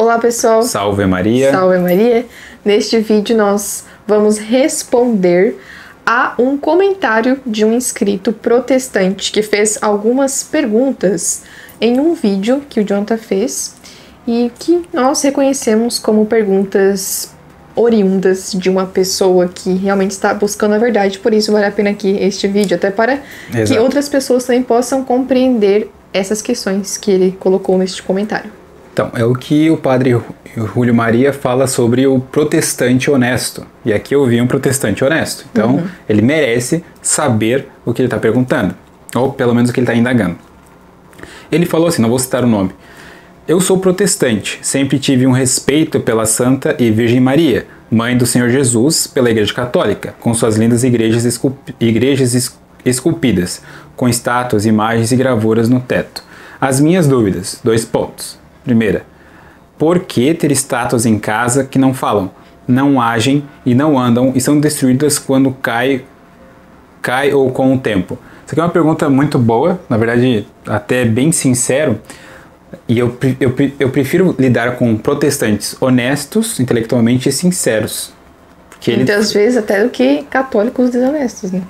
Olá pessoal, Salve Maria! Salve Maria! Neste vídeo nós vamos responder a um comentário de um inscrito protestante que fez algumas perguntas em um vídeo que o Jonathan fez e que nós reconhecemos como perguntas oriundas de uma pessoa que realmente está buscando a verdade. Por isso vale a pena aqui este vídeo, até para que outras pessoas também possam compreender essas questões que ele colocou neste comentário. Então, é o que o padre Júlio Maria fala sobre o protestante honesto. E aqui eu vi um protestante honesto. Então, ele merece saber o que ele está perguntando. Ou pelo menos o que ele está indagando. Ele falou assim, não vou citar o nome. Eu sou protestante, sempre tive um respeito pela Santa e Virgem Maria, Mãe do Senhor Jesus, pela Igreja Católica, com suas lindas igrejas esculpidas, com estátuas, imagens e gravuras no teto. As minhas dúvidas, 2 pontos. Primeira, por que ter estátuas em casa que não falam, não agem e não andam e são destruídas quando cai ou com o tempo? Isso aqui é uma pergunta muito boa, na verdade até bem sincero, e eu prefiro lidar com protestantes honestos, intelectualmente e sinceros. Muitas vezes até do que católicos desonestos, né?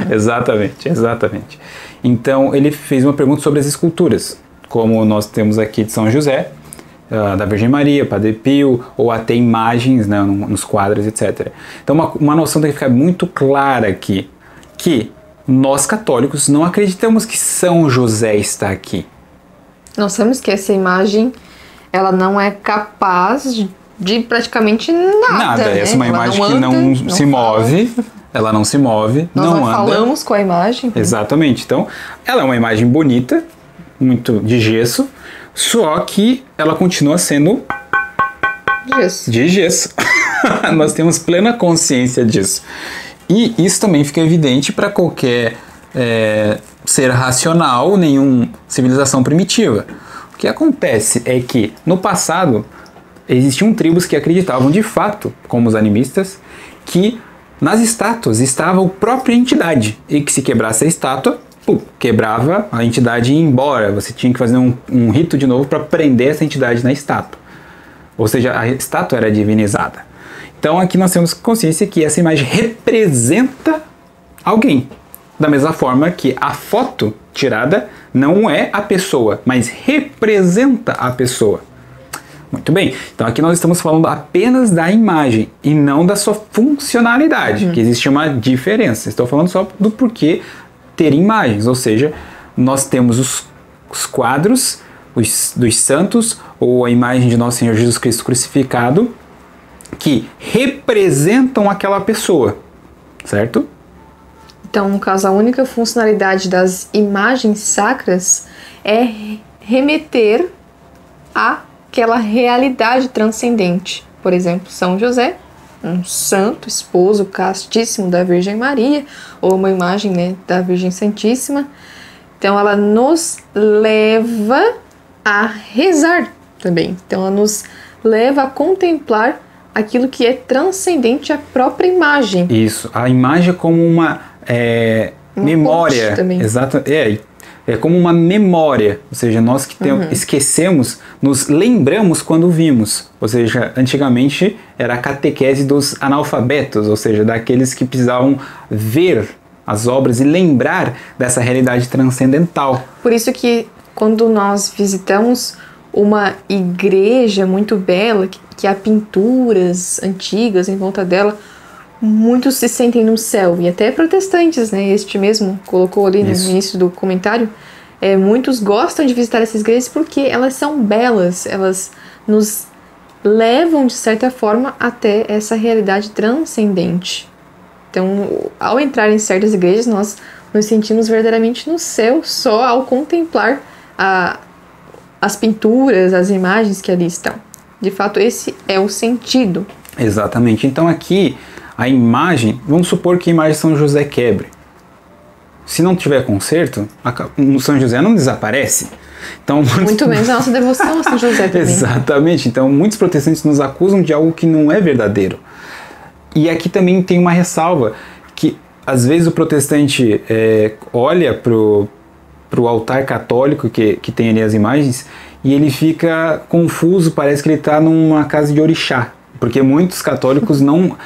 Exatamente. Então ele fez uma pergunta sobre as esculturas. Como nós temos aqui de São José, da Virgem Maria, Padre Pio, ou até imagens, né, nos quadros, etc. Então uma noção tem que ficar muito clara aqui, que nós católicos não acreditamos que São José está aqui. Nós sabemos que essa imagem, ela não é capaz de praticamente nada, né? Essa é uma imagem que não se move, ela não se move, nós não anda. falamos com a imagem. Exatamente, então ela é uma imagem bonita, muito de gesso, só que ela continua sendo de gesso. Nós temos plena consciência disso. E isso também fica evidente para qualquer ser racional, nenhuma civilização primitiva. O que acontece é que, no passado, existiam tribos que acreditavam de fato, como os animistas, que nas estátuas estava a própria entidade, e que se quebrasse a estátua, quebrava, a entidade ia embora. Você tinha que fazer um rito de novo para prender essa entidade na estátua. Ou seja, a estátua era divinizada. Então aqui nós temos consciência que essa imagem representa alguém. Da mesma forma que a foto tirada não é a pessoa, mas representa a pessoa. Muito bem, então aqui nós estamos falando apenas da imagem e não da sua funcionalidade, que existe uma diferença. Estou falando só do porquê ter imagens, ou seja, nós temos os quadros dos santos ou a imagem de Nosso Senhor Jesus Cristo crucificado que representam aquela pessoa, certo? Então, no caso, a única funcionalidade das imagens sacras é remeter àquela realidade transcendente. Por exemplo, São José, um santo, esposo castíssimo da Virgem Maria, ou uma imagem, né, da Virgem Santíssima. Então ela nos leva a rezar também. Então ela nos leva a contemplar aquilo que é transcendente à própria imagem. Isso, a imagem é como uma memória. Exato, é como uma memória, ou seja, nós que esquecemos, nos lembramos quando vimos. Ou seja, antigamente era a catequese dos analfabetos, ou seja, daqueles que precisavam ver as obras e lembrar dessa realidade transcendental. Por isso que quando nós visitamos uma igreja muito bela, que há pinturas antigas em volta dela, muitos se sentem no céu, e até protestantes, né? Este mesmo colocou ali no início do comentário. Muitos gostam de visitar essas igrejas porque elas são belas, elas nos levam, de certa forma, até essa realidade transcendente. Então, ao entrar em certas igrejas, nós nos sentimos verdadeiramente no céu só ao contemplar as pinturas, as imagens que ali estão. De fato, esse é o sentido. Exatamente. Então aqui, a imagem, vamos supor que a imagem de São José quebre. Se não tiver conserto, o São José não desaparece. Então, muito menos a nossa devoção a São José também. Exatamente. Então, muitos protestantes nos acusam de algo que não é verdadeiro. E aqui também tem uma ressalva, que às vezes o protestante olha para o altar católico que tem ali as imagens e ele fica confuso, parece que ele está numa casa de orixá, porque muitos católicos não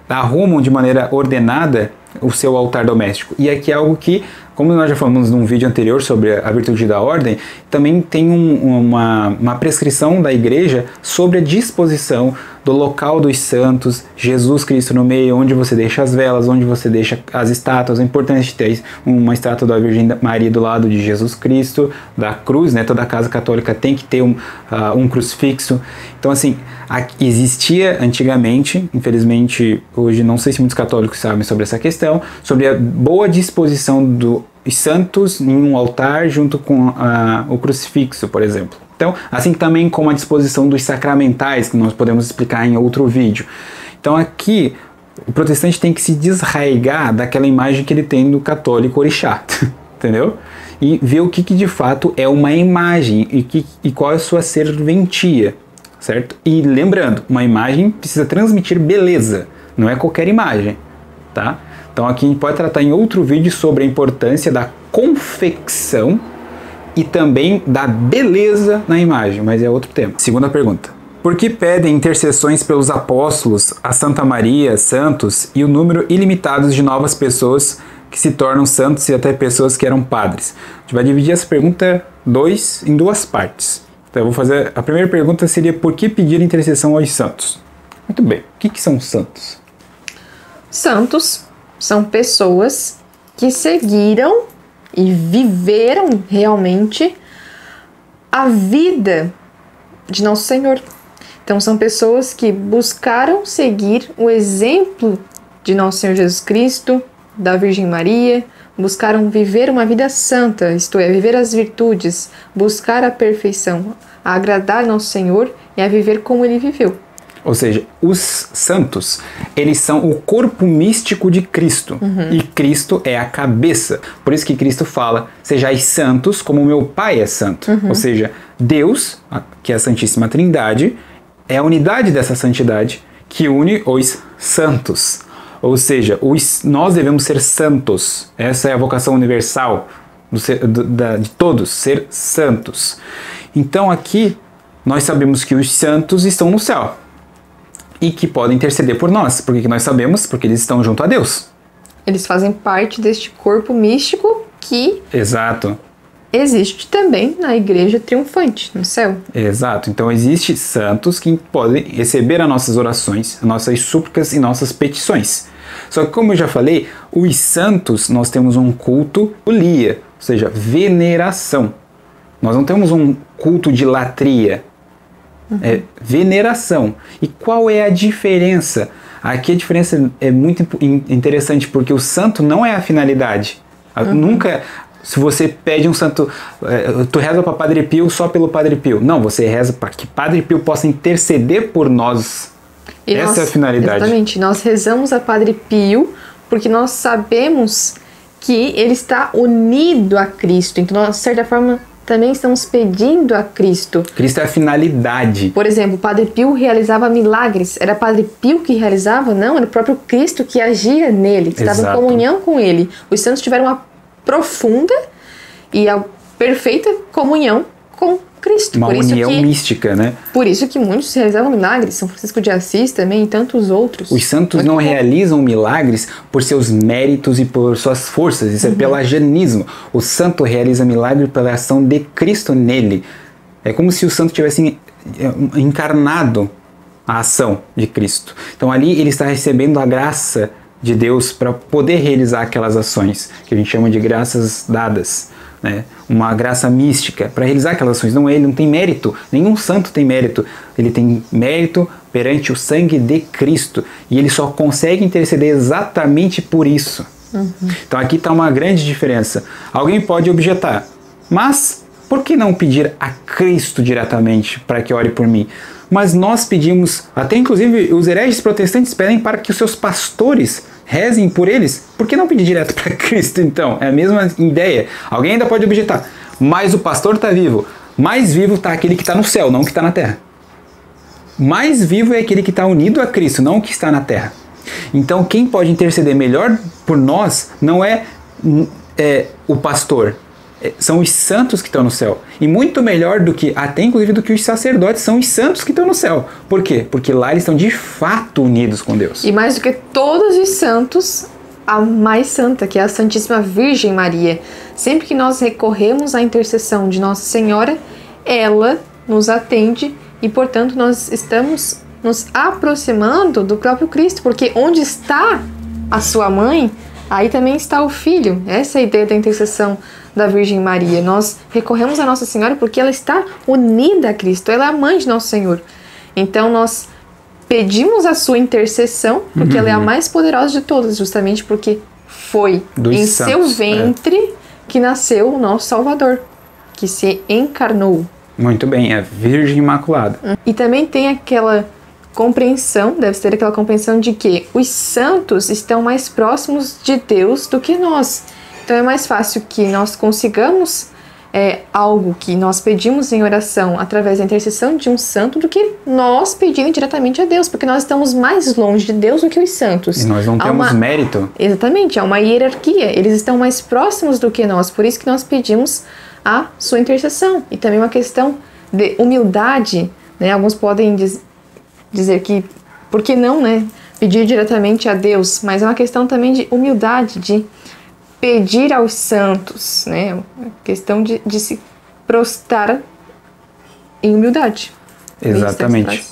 arrumam de maneira ordenada o seu altar doméstico. E aqui é algo que, como nós já falamos num vídeo anterior sobre a virtude da ordem, também tem uma prescrição da igreja sobre a disposição do local dos santos, Jesus Cristo no meio, onde você deixa as velas, onde você deixa as estátuas. É importante ter uma estátua da Virgem Maria do lado de Jesus Cristo, da cruz, né? Toda casa católica tem que ter um crucifixo. Então, assim, existia antigamente, infelizmente, hoje não sei se muitos católicos sabem sobre essa questão, sobre a boa disposição dos santos em um altar junto com o crucifixo, por exemplo. Então, assim também como a disposição dos sacramentais, que nós podemos explicar em outro vídeo. Então aqui, o protestante tem que se desarraigar daquela imagem que ele tem do católico orixá, entendeu? E ver o que de fato é uma imagem e qual é a sua serventia, certo? E lembrando, uma imagem precisa transmitir beleza, não é qualquer imagem, tá? Então aqui a gente pode tratar em outro vídeo sobre a importância da confecção e também da beleza na imagem, mas é outro tema. Segunda pergunta. Por que pedem intercessões pelos apóstolos, a Santa Maria, santos e o número ilimitado de novas pessoas que se tornam santos e até pessoas que eram padres? A gente vai dividir essa pergunta em duas partes. Então eu vou fazer, a primeira pergunta seria por que pedir intercessão aos santos? Muito bem, o que são santos? Santos são pessoas que seguiram e viveram realmente a vida de Nosso Senhor. Então são pessoas que buscaram seguir o exemplo de Nosso Senhor Jesus Cristo, da Virgem Maria, buscaram viver uma vida santa, isto é, viver as virtudes, buscar a perfeição, a agradar Nosso Senhor e a viver como Ele viveu. Ou seja, os santos, eles são o corpo místico de Cristo. E Cristo é a cabeça. Por isso que Cristo fala, sejais santos como meu Pai é santo. Ou seja, Deus, que é a Santíssima Trindade, é a unidade dessa santidade que une os santos. Ou seja, nós devemos ser santos. Essa é a vocação universal de todos, ser santos. Então aqui, nós sabemos que os santos estão no céu. E que podem interceder por nós. Por que nós sabemos? Porque eles estão junto a Deus. Eles fazem parte deste corpo místico que Exato. existe também na igreja triunfante, no céu. Exato. Então existem santos que podem receber as nossas orações, as nossas súplicas e nossas petições. Só que, como eu já falei, os santos, nós temos um culto lia, ou seja, veneração. Nós não temos um culto de latria. É veneração. E qual é a diferença? Aqui a diferença é muito interessante, porque o santo não é a finalidade. Nunca, se você pede um santo, tu reza para Padre Pio só pelo Padre Pio. Não, você reza para que Padre Pio possa interceder por nós. E essa é a finalidade. Exatamente. Nós rezamos a Padre Pio porque nós sabemos que ele está unido a Cristo. Então, nós, de certa forma, também estamos pedindo a Cristo. Cristo é a finalidade. Por exemplo, o Padre Pio realizava milagres. Era Padre Pio que realizava? Não, era o próprio Cristo que agia nele, que estava em comunhão com ele. Os santos tiveram uma profunda e a perfeita comunhão com Cristo. Uma união mística, né? Por isso que muitos realizavam milagres. São Francisco de Assis também e tantos outros. Os santos não realizam milagres por seus méritos e por suas forças. Isso é pelagianismo. O santo realiza milagre pela ação de Cristo nele. É como se o santo tivesse encarnado a ação de Cristo. Então ali ele está recebendo a graça de Deus para poder realizar aquelas ações que a gente chama de graças dadas. Né? Uma graça mística para realizar aquelas ações. Ele não tem mérito, nenhum santo tem mérito. Ele tem mérito perante o sangue de Cristo e ele só consegue interceder exatamente por isso. Então aqui está uma grande diferença. Alguém pode objetar, mas por que não pedir a Cristo diretamente para que ore por mim? Mas nós pedimos, até inclusive os hereges protestantes pedem para que os seus pastores rezem por eles. Por que não pedir direto para Cristo, então? É a mesma ideia. Alguém ainda pode objetar, mas o pastor está vivo. Mais vivo está aquele que está no céu, não o que está na terra. Mais vivo é aquele que está unido a Cristo, não o que está na terra. Então quem pode interceder melhor por nós não é o pastor, são os santos que estão no céu. E muito melhor do que, até inclusive do que os sacerdotes, são os santos que estão no céu. Por quê? Porque lá eles estão de fato unidos com Deus. E mais do que todos os santos, a mais santa, que é a Santíssima Virgem Maria. Sempre que nós recorremos à intercessão de Nossa Senhora, ela nos atende e, portanto, nós estamos nos aproximando do próprio Cristo, porque onde está a sua mãe, aí também está o Filho. Essa é a ideia da intercessão da Virgem Maria. Nós recorremos a Nossa Senhora porque ela está unida a Cristo, ela é a mãe de Nosso Senhor. Então nós pedimos a sua intercessão, porque ela é a mais poderosa de todas, justamente porque foi em seu ventre que nasceu o nosso Salvador, que se encarnou. Muito bem, é a Virgem Imaculada. E também tem aquela compreensão, deve ter aquela compreensão de que os santos estão mais próximos de Deus do que nós. Então é mais fácil que nós consigamos algo que nós pedimos em oração através da intercessão de um santo do que nós pedindo diretamente a Deus, porque nós estamos mais longe de Deus do que os santos. E nós não temos mérito. Exatamente, há uma hierarquia, eles estão mais próximos do que nós, por isso que nós pedimos a sua intercessão. E também uma questão de humildade, né? Alguns podem dizer que, por que não, né, pedir diretamente a Deus, mas é uma questão também de humildade, de pedir aos santos, né, uma questão de se prostrar em humildade. Exatamente.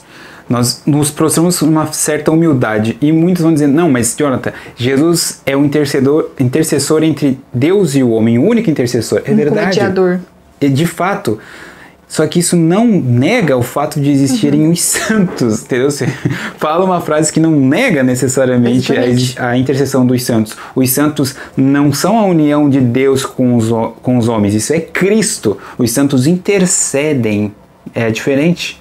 Nós nos prostramos com uma certa humildade e muitos vão dizer, não, mas Jonathan, Jesus é o intercessor entre Deus e o homem, o único intercessor. É verdade. Mediador. De fato. Só que isso não nega o fato de existirem os santos, entendeu? Você fala uma frase que não nega necessariamente a intercessão dos santos. Os santos não são a união de Deus com os homens, isso é Cristo. Os santos intercedem, é diferente.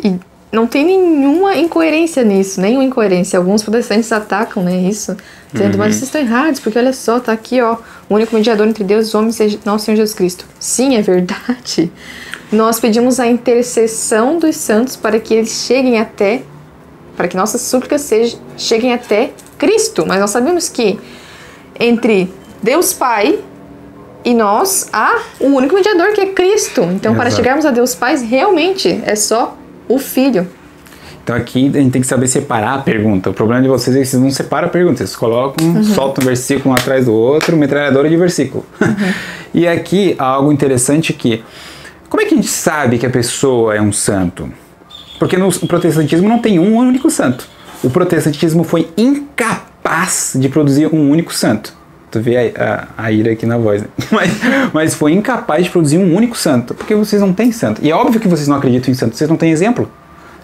E não tem nenhuma incoerência nisso, nenhuma incoerência. Alguns protestantes atacam, né, isso, dizendo, mas vocês estão errados, porque olha só, tá aqui, ó, o único mediador entre Deus e os homens é nosso Senhor Jesus Cristo. Sim, é verdade. Nós pedimos a intercessão dos santos para que eles cheguem até, para que nossas súplicas cheguem até Cristo. Mas nós sabemos que entre Deus Pai e nós há o único mediador, que é Cristo. Então, para chegarmos a Deus Pai, realmente é só o Filho. Então aqui a gente tem que saber separar a pergunta. O problema de vocês é que vocês não separam a pergunta. Vocês colocam, soltam um versículo um atrás do outro, metralhadora de versículo. E aqui há algo interessante que... Como é que a gente sabe que a pessoa é um santo? Porque no protestantismo não tem um único santo. O protestantismo foi incapaz de produzir um único santo. Tu vê a ira aqui na voz, né? Mas foi incapaz de produzir um único santo. Porque vocês não têm santo. E é óbvio que vocês não acreditam em santo. Vocês não têm exemplo.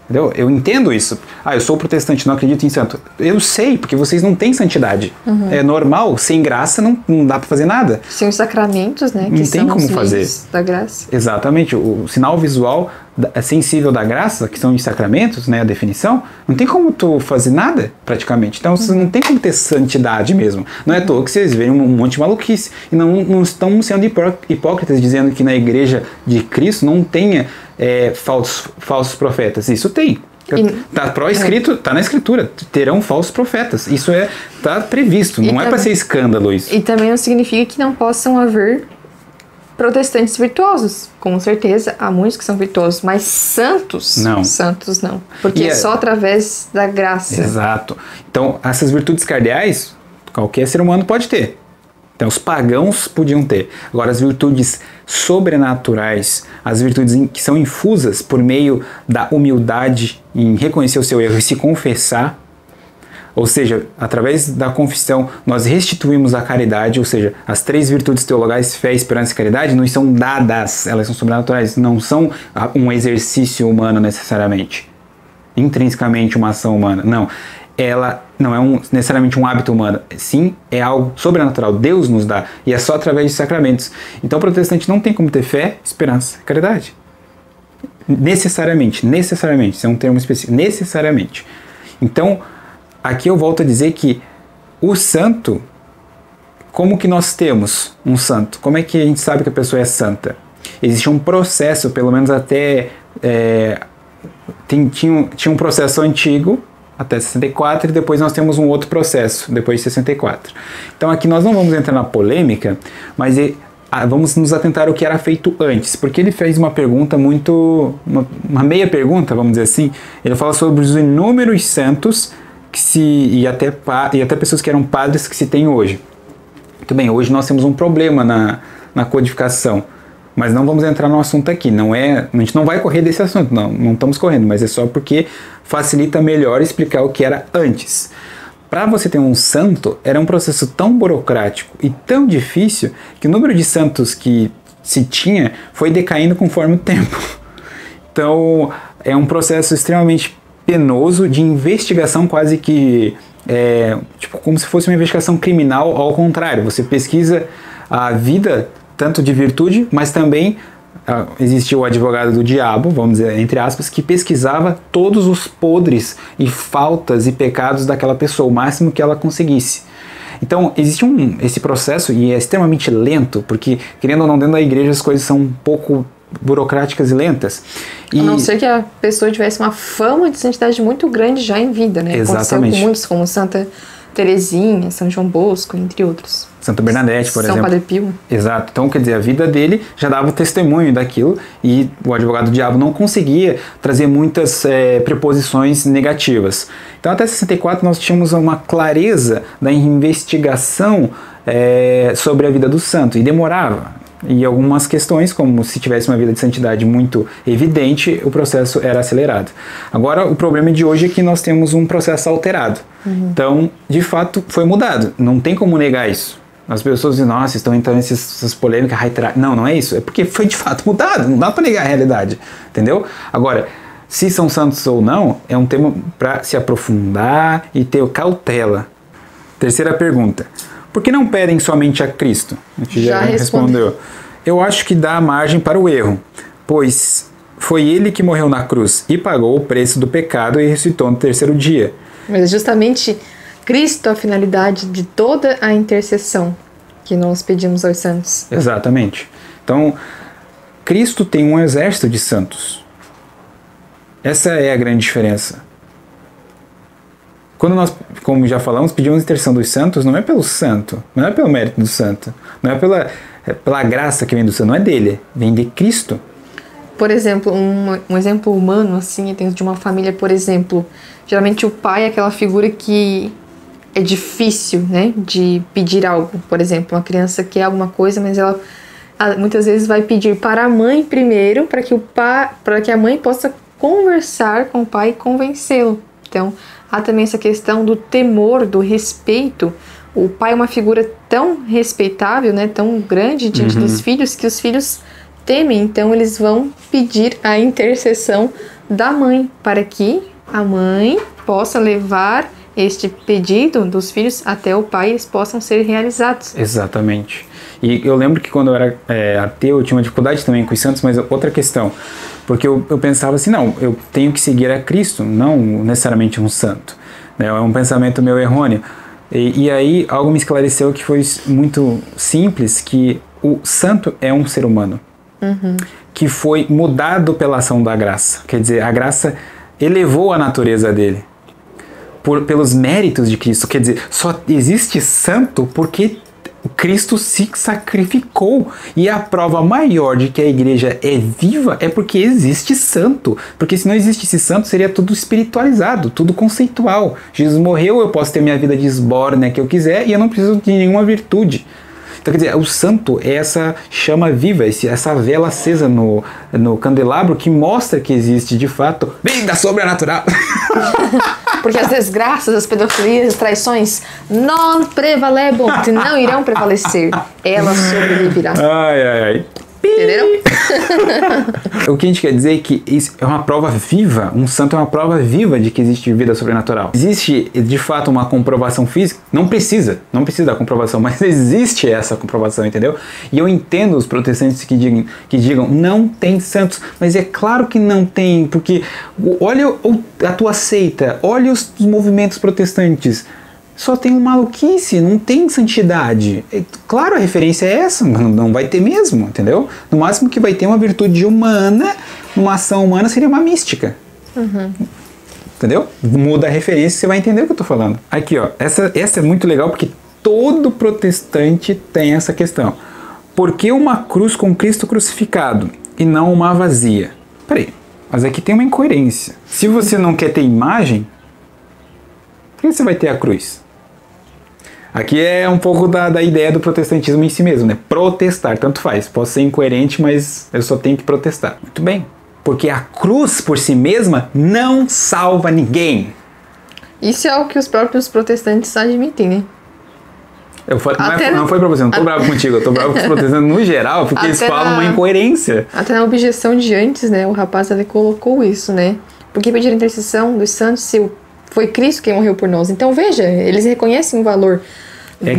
Entendeu? Eu entendo isso. Eu sou protestante, não acredito em santo. Eu sei, porque vocês não têm santidade. É normal, sem graça não dá pra fazer nada. Sem os sacramentos, né? Não tem como fazer. Da graça. Exatamente. O sinal visual sensível da graça, que são os sacramentos, né, a definição, não tem como tu fazer nada, praticamente. Então, você não tem como ter santidade mesmo. Não é à toa que vocês veem um monte de maluquice. E não estão sendo hipócritas dizendo que na igreja de Cristo não tenha falsos profetas. Isso tem. Tá na escritura, terão falsos profetas. Isso tá previsto, não é para ser escândalo isso. E também não significa que não possam haver protestantes virtuosos. Com certeza há muitos que são virtuosos, mas santos não. Santos não. Porque é só através da graça. Exato. Então, essas virtudes cardeais, qualquer ser humano pode ter. Então, os pagãos podiam ter. Agora, as virtudes sobrenaturais, as virtudes que são infusas por meio da humildade em reconhecer o seu erro e se confessar, ou seja, através da confissão, nós restituímos a caridade, ou seja, as 3 virtudes teologais, fé, esperança e caridade, nos são dadas, elas são sobrenaturais, não são um exercício humano necessariamente, intrinsecamente uma ação humana, não. Ela não é necessariamente um hábito humano, sim, é algo sobrenatural, Deus nos dá, e é só através de sacramentos. Então o protestante não tem como ter fé, esperança e caridade. Necessariamente, isso é um termo específico, necessariamente. Então, aqui eu volto a dizer que o santo, como que nós temos um santo? Como é que a gente sabe que a pessoa é santa? Existe um processo, pelo menos até... tinha um processo antigo, até 64, e depois nós temos um outro processo, depois de 64. Então aqui nós não vamos entrar na polêmica, mas vamos nos atentar ao que era feito antes, porque ele fez uma pergunta uma meia pergunta, vamos dizer assim. Ele fala sobre os inúmeros santos e até pessoas que eram padres que se tem hoje. Muito bem, hoje nós temos um problema na codificação, mas não vamos entrar no assunto aqui, a gente não vai correr desse assunto, não estamos correndo, mas é só porque facilita melhor explicar o que era antes. Para você ter um santo, era um processo tão burocrático e tão difícil que o número de santos que se tinha foi decaindo conforme o tempo. Então, é um processo extremamente penoso de investigação, quase que como se fosse uma investigação criminal. Ao contrário, você pesquisa a vida tanto de virtude, mas também existia o advogado do diabo, vamos dizer, entre aspas, que pesquisava todos os podres e faltas e pecados daquela pessoa, o máximo que ela conseguisse. Então, existe esse processo, e é extremamente lento, porque, querendo ou não, dentro da igreja as coisas são um pouco burocráticas e lentas. A não ser que a pessoa tivesse uma fama de santidade muito grande já em vida, né? Exatamente. Aconteceu com muitos, como Santa Teresinha, São João Bosco, entre outros. Santa Bernadette, por exemplo. São Padre Pio. Exato. Então, quer dizer, a vida dele já dava testemunho daquilo, e o advogado do diabo não conseguia trazer muitas preposições negativas. Então, até 64 nós tínhamos uma clareza da investigação sobre a vida do santo, e demorava. E algumas questões, como se tivesse uma vida de santidade muito evidente, o processo era acelerado. Agora, o problema de hoje é que nós temos um processo alterado. Então, de fato, foi mudado. Não tem como negar isso. As pessoas dizem, nossa, estão entrando nessas polêmicas. Não é isso. É porque foi de fato mudado. Não dá para negar a realidade. Entendeu? Agora, se são santos ou não, é um tema para se aprofundar e ter cautela. Terceira pergunta. Por que não pedem somente a Cristo? A gente já respondeu. Eu acho que dá margem para o erro, pois foi ele que morreu na cruz e pagou o preço do pecado e ressuscitou no terceiro dia. Mas é justamente Cristo a finalidade de toda a intercessão que nós pedimos aos santos. Exatamente. Então, Cristo tem um exército de santos. Essa é a grande diferença. Quando nós, como já falamos, pedimos a intercessão dos santos, não é pelo santo, não é pelo mérito do santo, não é pela graça que vem do santo, não é dele, vem de Cristo. Por exemplo, um exemplo humano, assim, dentro de uma família, por exemplo, geralmente o pai é aquela figura que é difícil, né, de pedir algo. Por exemplo, uma criança quer alguma coisa, mas ela muitas vezes vai pedir para a mãe primeiro, para que a mãe possa conversar com o pai e convencê-lo. Então, há também essa questão do temor, do respeito. O pai é uma figura tão respeitável, né, tão grande diante dos filhos, que os filhos temem. Então, eles vão pedir a intercessão da mãe, para que a mãe possa levar este pedido dos filhos até o pai e eles possam ser realizados. Exatamente. E eu lembro que quando eu era ateu, eu tinha uma dificuldade também com os santos, mas outra questão. Porque eu pensava assim, não, eu tenho que seguir a Cristo, não necessariamente um santo. Né? É um pensamento meu errôneo. E aí algo me esclareceu que foi muito simples, que o santo é um ser humano, que foi mudado pela ação da graça. Quer dizer, a graça elevou a natureza dele, pelos méritos de Cristo. Quer dizer, só existe santo porque Cristo se sacrificou, e a prova maior de que a igreja é viva é porque existe santo, porque se não existisse santo seria tudo espiritualizado, tudo conceitual. Jesus morreu, eu posso ter minha vida de esbórnia que eu quiser e eu não preciso de nenhuma virtude. Então, quer dizer, o santo é essa chama viva, essa vela acesa no candelabro que mostra que existe de fato vida sobrenatural. Porque as desgraças, as pedofilias, as traições non prevalebunt, não irão prevalecer. Elas sobreviverão. Ai. Entenderam? O que a gente quer dizer é que isso é uma prova viva, um santo é uma prova viva de que existe vida sobrenatural. Existe, de fato, uma comprovação física? Não precisa da comprovação, mas existe essa comprovação, entendeu? E eu entendo os protestantes que digam, não tem santos, mas é claro que não tem, porque olha a tua seita, olha os movimentos protestantes, só tem maluquice, não tem santidade. Claro, a referência é essa, não vai ter mesmo, entendeu? No máximo que vai ter uma virtude humana, uma ação humana seria uma mística. Entendeu? Muda a referência, você vai entender o que eu tô falando. Aqui, ó, essa é muito legal porque todo protestante tem essa questão. por que uma cruz com Cristo crucificado e não uma vazia? Peraí, mas aqui tem uma incoerência. Se você não quer ter imagem, por que você vai ter a cruz? Aqui é um pouco da ideia do protestantismo em si mesmo, né? Protestar, tanto faz. Posso ser incoerente, mas eu só tenho que protestar. Muito bem. Porque a cruz por si mesma não salva ninguém. Isso é o que os próprios protestantes admitem, né? Não foi pra você, não tô bravo contigo. Eu tô bravo com os protestantes no geral, porque eles falam uma incoerência. Até na objeção de antes, né? O rapaz ali colocou isso, né? Porque pedir a intercessão dos santos se foi Cristo quem morreu por nós. Então veja, eles reconhecem o valor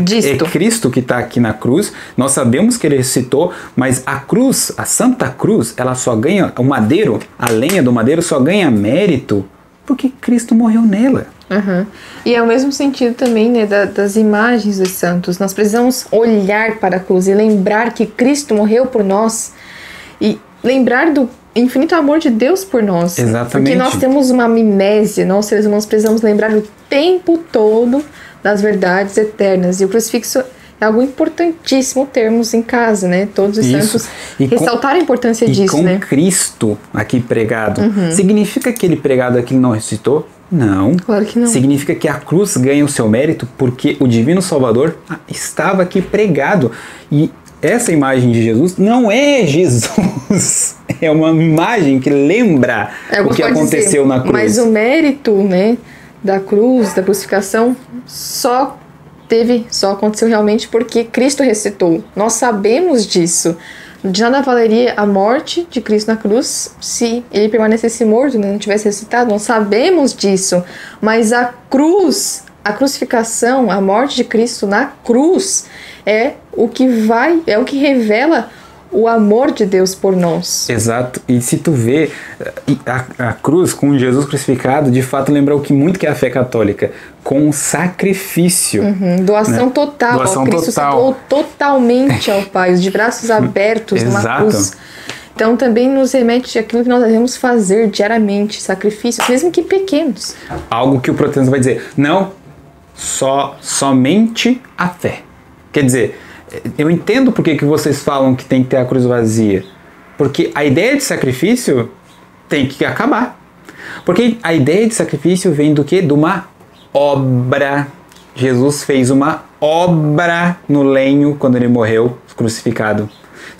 disto. É Cristo que está aqui na cruz. Nós sabemos que ele ressuscitou, mas a cruz, a Santa Cruz, ela só ganha, o madeiro, a lenha do madeiro só ganha mérito porque Cristo morreu nela. Uhum. E é o mesmo sentido também, né, das imagens dos santos. Nós precisamos olhar para a cruz e lembrar que Cristo morreu por nós e lembrar do infinito amor de Deus por nós. Exatamente. Porque nós temos uma amnésia, nós seres humanos precisamos lembrar o tempo todo das verdades eternas. E o crucifixo é algo importantíssimo termos em casa, né? Todos os santos ressaltaram a importância disso, né? E com Cristo aqui pregado, significa que ele pregado aqui não ressuscitou? Não. Claro que não. Significa que a cruz ganha o seu mérito porque o Divino Salvador estava aqui pregado. E essa imagem de Jesus não é Jesus. É uma imagem que lembra o que aconteceu na cruz. Mas o mérito, né, da cruz, da crucificação, só aconteceu realmente porque Cristo ressuscitou. Nós sabemos disso. De nada valeria a morte de Cristo na cruz se ele permanecesse morto, né, não tivesse ressuscitado. Nós sabemos disso. Mas a cruz, a crucificação, a morte de Cristo na cruz é o que revela o amor de Deus por nós. Exato. E se tu vê a cruz com Jesus crucificado, de fato lembra muito que é a fé católica, com sacrifício. Doação, né? Total. Doação Cristo total. se doou totalmente ao Pai, de braços abertos numa cruz. Então também nos remete àquilo que nós devemos fazer diariamente, sacrifícios, mesmo que pequenos. Algo que o protestantismo vai dizer, não, somente a fé. Quer dizer, eu entendo por que vocês falam que tem que ter a cruz vazia. Porque a ideia de sacrifício tem que acabar. Porque a ideia de sacrifício vem do quê? De uma obra. Jesus fez uma obra no lenho quando ele morreu crucificado.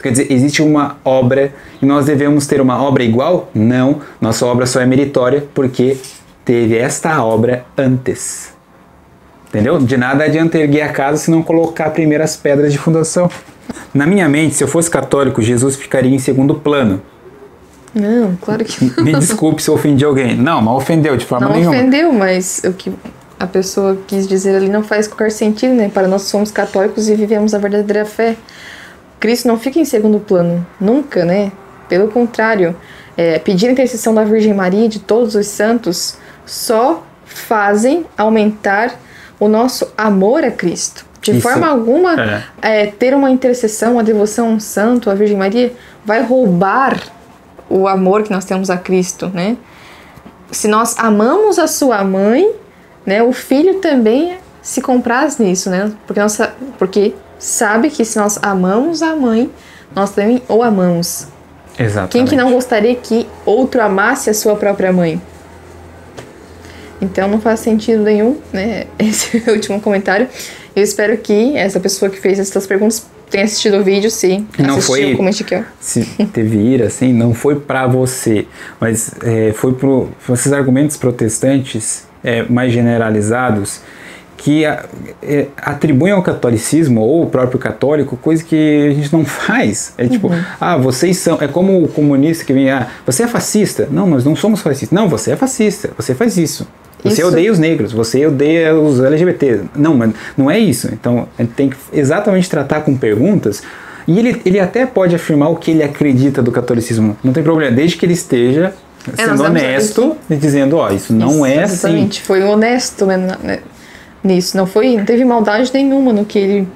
Quer dizer, existe uma obra e nós devemos ter uma obra igual? Não. Nossa obra só é meritória porque teve esta obra antes. Entendeu? De nada adianta erguer a casa se não colocar primeiro as pedras de fundação. Na minha mente, se eu fosse católico, Jesus ficaria em segundo plano. Não, claro que não. Me desculpe se eu ofendi alguém. Não ofendeu de forma nenhuma. Não ofendeu, mas o que a pessoa quis dizer ali não faz qualquer sentido, né? Para nós somos católicos e vivemos a verdadeira fé. Cristo não fica em segundo plano, nunca, né? Pelo contrário, pedir a intercessão da Virgem Maria e de todos os santos só fazem aumentar o nosso amor a Cristo. De forma alguma, ter uma intercessão, uma devoção a um santo, a Virgem Maria, vai roubar o amor que nós temos a Cristo, né? Se nós amamos a sua mãe, né, o filho também se compraz nisso, né? Porque sabe que se nós amamos a mãe, nós também o amamos. Exatamente. Quem que não gostaria que outro amasse a sua própria mãe? Então não faz sentido nenhum, né, esse último comentário. Eu espero que essa pessoa que fez essas perguntas tenha assistido o vídeo, sim. Não foi, comente aqui, ó. Se teve ira, assim, não foi pra você, mas foi por esses argumentos protestantes mais generalizados que atribuem ao catolicismo ou o próprio católico coisa que a gente não faz. Tipo, vocês são... É como o comunista que vem, você é fascista. Não, nós não somos fascistas. Não, você é fascista, você faz isso. Você odeia os negros, você odeia os LGBT. Não, mas não é isso. Então, a gente tem que exatamente tratar com perguntas. E ele até pode afirmar o que ele acredita do catolicismo. Não tem problema, desde que ele esteja sendo honesto e dizendo, isso não é assim. Exatamente, foi honesto nisso. Não teve maldade nenhuma no que ele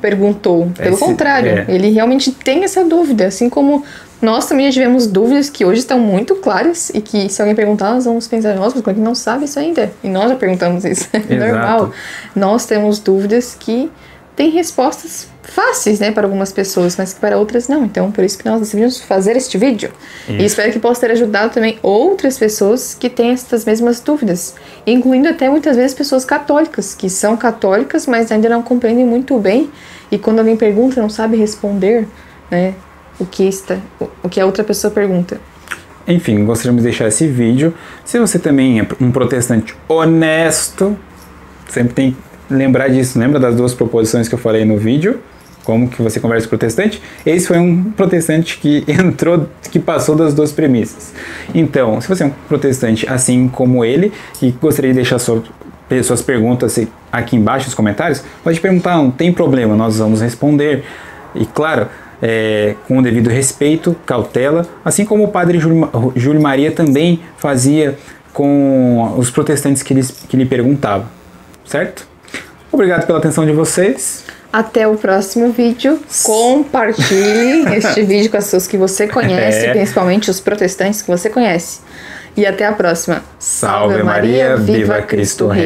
perguntou. Pelo contrário, ele realmente tem essa dúvida. Assim como nós também já tivemos dúvidas que hoje estão muito claras e que se alguém perguntar, nós vamos pensar, nossa, mas ele não sabe isso ainda. E nós já perguntamos isso. É normal. Nós temos dúvidas que tem respostas fáceis, né, para algumas pessoas, mas que para outras não. Então, por isso que nós decidimos fazer este vídeo. Isso. E espero que possa ter ajudado também outras pessoas que têm essas mesmas dúvidas, incluindo até muitas vezes pessoas católicas, que são católicas, mas ainda não compreendem muito bem, e quando alguém pergunta, não sabe responder, né, o que a outra pessoa pergunta. Enfim, gostaríamos de deixar esse vídeo. Se você também é um protestante honesto, sempre tem que lembrar disso. Lembra das 2 proposições que eu falei no vídeo? Como que você conversa com protestante? Esse foi um protestante que que passou das 2 premissas. Então, se você é um protestante assim como ele e gostaria de deixar suas perguntas aqui embaixo nos comentários, pode perguntar, não tem problema, nós vamos responder. E claro, com o devido respeito, cautela, assim como o padre Júlio Maria também fazia com os protestantes que lhe perguntavam, certo? Obrigado pela atenção de vocês. Até o próximo vídeo. Compartilhe este vídeo com as pessoas que você conhece, principalmente os protestantes que você conhece. E até a próxima. Salve Maria, viva Cristo Rei.